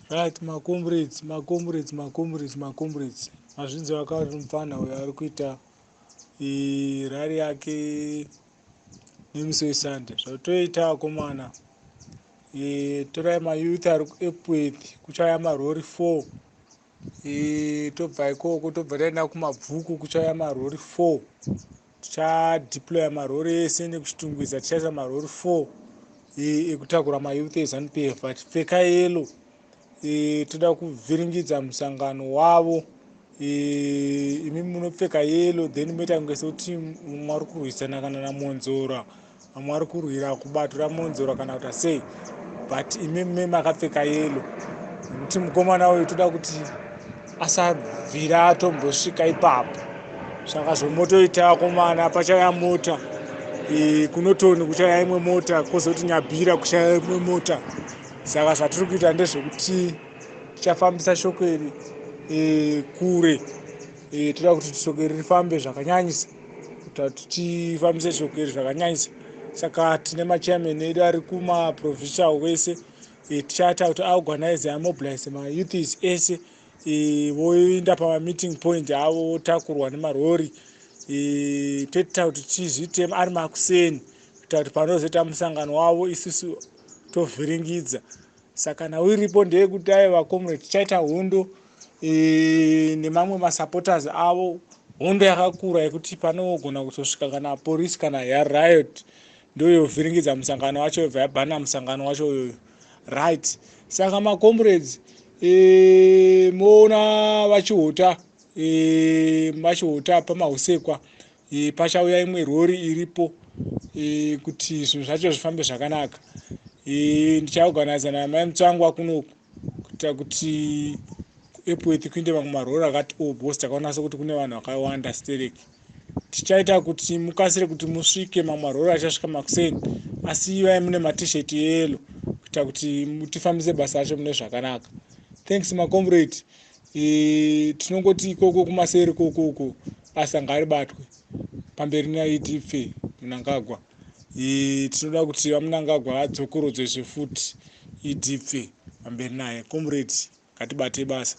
Right, comrades. Mazvinzi wakati mufana uyo ari kuita rari yake nemusi weSunday. Zvatoita akomana, torai mayouth ari kuEpworth kuchauya marori 4. Tobva ikoko tobva taenda kumabvuku kuchauya marori 4. Tichadeploya marori ese nekuchitungwiza tichaisa marori 4 ekutakura mayouth eZANU-PF. Vachipfeka yelo, toda kuvhiringidza musangano wavo. Imi munopfeka yelo, then moita kunge sekuti mumwe ari kurwisana kana naMonzora, vamwe ari kurwira kubatura Monzora kana kuti sei, but imi makapfeka yelo. Nekuti mukomana uyu toda kuti asabvira atombosvika ipapo. Saka zvomotoita akomana, pachauya mota, kunotoni kuchauya imwe mota, kwozoti Nyabhira kuchauya imwe mota. Saka zvatiri kuita ndezvekuti tichafambisa shoko iri kure. Toda kuti shoko iri rifambe zvakanyanyisa, kuti tifambise shoko iri zvakanyanyisa. Saka tine machairman edu ari kumaprovincial wese, tichaita kuti aorganize amobilize mayouths ese, voenda pamameeting point avo votakurwa nemarori. Toita kuti tizviite ari makuseni, kuita kuti panozoita musangano wavo isusu tovhiringidza. Saka nhau iripo ndeyekuti dai vacomrade tichaita hondo nemamwe masupporters avo, hondo yakakura yekuti panogona kutosvika kana polisi kana riot, ndoyovhiringidza musangano wacho, yobva yabhana musangano wacho uyoyo. Right. Saka macomrades, moona vachihota pamahusekwa, pachauya imwe rori iripo, kuti zvinhu zvacho zvifambe zvakanaka. Ndichaorganiza namai mutsvangwa kunoku kuita kuti kuEpworth kuinde mamwe marori akati bhos, takaona sekuti kune vanhu vakawanda stereki. Tichaita kuti mukasire kuti musvike, mamwe marori achasvika makuseni, asi ivai mune matisheti yeyelo kuita kuti tifambise basa racho mune zvakanaka. Thanks macomrade. Tinongoti ikoko kumaseri kokoko basa ngaribatwe pamberi naIDF Mnangagwa. Tinoda kuti vaMnangagwa vadzokorodzwe futi IDF pamberi naye. Comrades, ngatibate basa.